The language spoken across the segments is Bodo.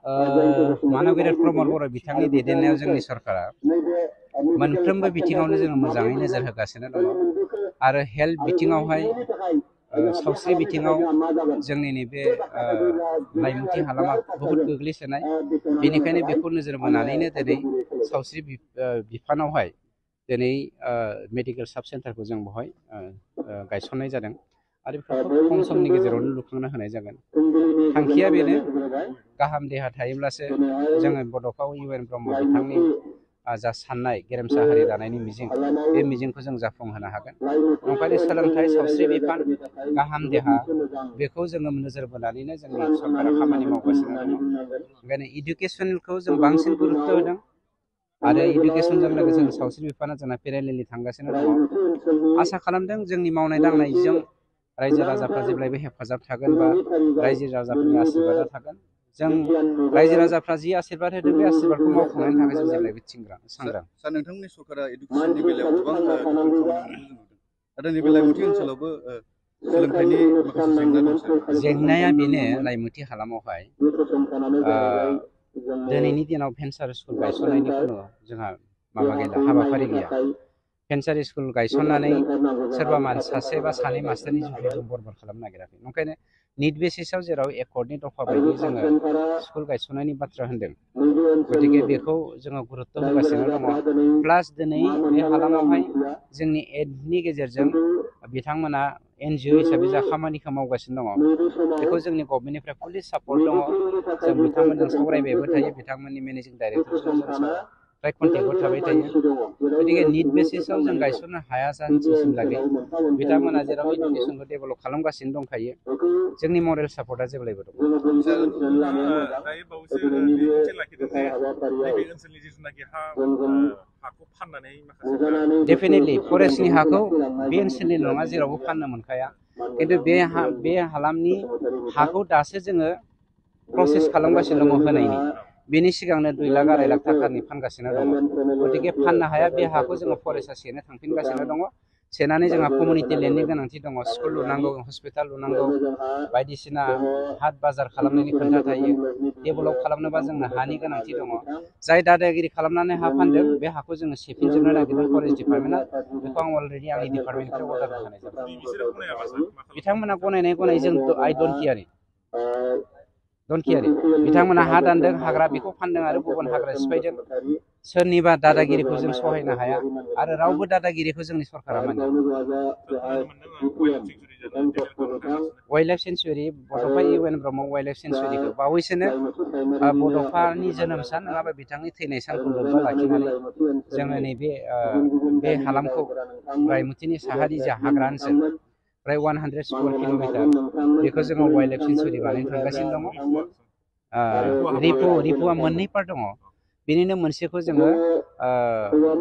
मानगेरिया प्रमद बर' बिथांनि दैदेननायाव जोंनि सरकारा मोनफ्रोमबो बिथिङावनो जोङो मोजाङै नोजोर होगासिनो दङ आरो हेल्थ बिथिङावहाय सावस्रि बिथिङाव जोंनि नैबे लाइमुथि हालामा बहुद गोग्लैसोनाय बेनिखायनो बेखौ नोजोर बोनानैनो दिनै सावस्रि बिफानावहाय दिनै मेडिकेल साब सेन्टारखौ जों बेवहाय गायसननाय जादों आरो बेफोरखौ खम समनि गेजेरावनो लुखांना होनाय जागोन थांखिया बेनो गाहाम देहा थायोब्लासो जोङो बड'फा इउ.एन. ब्रह्म बिथांनि जा साननाय गेरेमसा हारि दानायनि मिजिं बे मिजिंखौ जों जाफुंहोनो हागोन ओंखायनो सोलोंथाइ सावस्रि बिफान गाहाम देहा बेखौ जोङो नोजोर बोनानैनो जोंनि सरकारा खामानि मावगासिनो दङ ओंखायनो इडुकेसनखौ जों बांसिन गुरुत्त होदों आरो इडुकेसनजों लोगोसे सावस्रि बिफाना जोंना पेरेलेलि थांगासिनो दङ आसा खालामदों जोंनि मावनाय दांनायजों रायजो राजाफ्रा जेब्लायबो हेफाजाब थागोन बा रायजो राजाफोरनि आशीर्बादा थागोन जों रायजो राजाफ्रा जि आशीर्बाद होदों बे आशीर्बादखौ मावफुंनायनि थाखाय जों जेब्लायबो सांग्रां सार नोंथांमोननि सरकारा इडुकेसननि बेलायाव गोबां गोख्रों खामानि मावनायखौ जों नुदों आरो नैबे लाइमुथि ओनसोलावबो सोलोंथाइनि माखासे जेंना दं सार जेंनाया बेनो लाइमुथि हालामावहाय दिनैनि दिनाव भेन्सार स्कुल गायसननायनि खुनु जोंहा माबा गैला हाबाफारि गैया भेन्सार स्कुल गायसननानै सोरबा सासे बा सानै मास्टारनि जिउखौ जों बरबाद खालामनो नागिराखै ओंखायनो निट बेसिसाव जेराव एकर्डनि दफा बायदि जोङो स्कुल गायसननायनि बाथ्रा होन्दों गतिके बेखौ जोङो गुरुत्त होगासिनो दङ प्लास दिनै बे हालामावहाय जोंनि एडनि गेजेरजों बिथांमोना NGO हिसाबै जा खामानिखौ मावगासिनो दङ बेखौ जोंनि गभर्नमेन्टनिफ्राय फुलि सापर्ट दङ जों बिथांमोनजों सावरायबायबो थायो बिथांमोननि मेनेजिं डाइरेक्टरजों जों फ्राय कन्टेक्टआव थाबाय थायो गतिके निट बेसिसाव जों गायसननो हाया जानसिमलागै बिथांमोना जेराव इडुकेसनखौ डेभेलप खालामगासिनो दंखायो जोंनि मरेल सापर्टआ जेब्लायबो दं डेफिनेटलि फरेस्टनि हाखौ बे ओनसोलनि नङा जेरावबो फाननो मोनखाया खिन्थु बे हालामनि हाखौ दासो जोङो प्रसेस खालामगासिनो दङ होनायनि बेनि सिगांनो 2 लाख 2.5 लाख थाखानि फानगासिनो दङ गतिके फाननो हाया बे हाखौ जोङो फरेस्टआ सेनो थांफिनगासिनो दङ सेनानै जोंहा कमिउनिटि लेन्डनि गोनांथि दङ स्कुल लुनांगौ हस्पिटाल लुनांगौ बायदिसिना हाट बाजार खालामनायनि खोथा थायो डेभेलप खालामनोबा जोंनो हानि गोनांथि दङ जाय दादागिरि खालामनानै हा फानदों बे हाखौ जोङो सेफिनजोबनो नागिरदों फरेस्ट डिपार्टमेन्टआ बेखौ आं अलरेडि आंनि डिपार्टमेन्टनिफ्राय अर्डार होखानाय जाबाय बिथांमोना गनायनाय जों आइ डन्ट केयार बिथांमोना हा दानदों हाग्रा बेखौ फानदों आरो गुबुन हाग्रा सिफायदों सोरनिबा दादागिरिखौ जों सहायनो हाया आरो रावबो दादागिरिखौ जोंनि सरकारा मानिया वाइल्ड लाइफ सेंचुरी बड'फा इउ.एन. ब्रह्म वाइल्ड लाइफ सेंचुरीखौ बावैसोनो बड'फानि जोनोम सान नङाबा बिथांनि थैनाय सानखौ लोब्बा लाखिनानै जोङो नैबे बे हालामखौ लाइमुथिनि साहारि जा हाग्रा ओनसोल प्राय 100 स्कुवार किल'मिटार बेखौ जोङो वाइल्ड लाइफ सेंचुरी बानायनो थांगासिनो दङ रिपुआ मोननै पार्ट दङ बेनिनो मोनसेखौ जोङो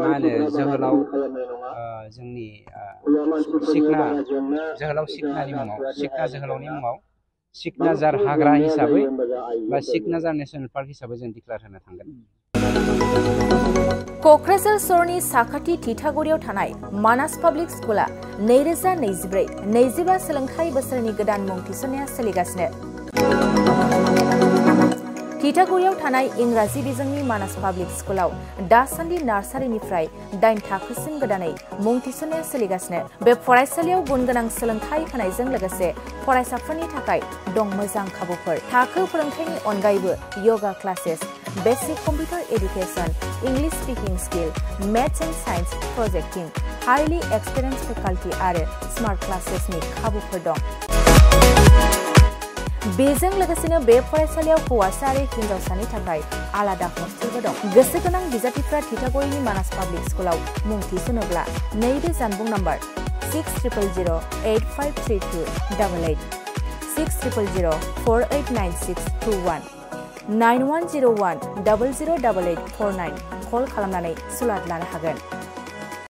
मा होनो जोहोलाव जोंनि सिखना जोहोलाव सिखनानि मुङाव सिखना जोहोलावनि मुङाव सिखनाजार हाग्रा हिसाबै बा सिखनाजार नेशनेल पार्क हिसाबै जों डिक्लेयार होनो थांगोन क'क्राझार सहरनि साखाथि थिथागुरियाव थानाय मानास पाब्लिक स्कुला 2024-25 सोलोंथाइ बोसोरनि गोदान मुं थिसननाया सोलिगासिनो थिथागुरियाव थानाय इंराजि बिजोंनि मानास पाब्लिक स्कुलाव दासान्दि नार्सारिनिफ्राय 8 थाखोसिम गोदानै मुं थिसननाया सोलिगासिनो बे फरायसालियाव गुनगोनां सोलोंथाइ होनायजों लोगोसे फरायसाफोरनि थाखाय दं मोजां खाबुफोर थाखो फोरोंथायनि अनगायैबो yoga classes basic computer education English speaking skill maths and science projecting highly experience faculty आरो स्मार्ट क्लासेसनि खाबुफोर दं बेजों लोगोसेनो बे फरायसालियाव हौवासा आरो हिन्जावसानि थाखाय आलादा हस्टेलबो दं गोसो गोनां बिजाथिफ्रा थिथागुरिनि मानास पाब्लिक स्कुलाव मुं थिसनोब्ला नैबे जानबुं नाम्बार 6000853288 6000489621 9101008849 कल खालामनानै सुलाद लानो हागोन।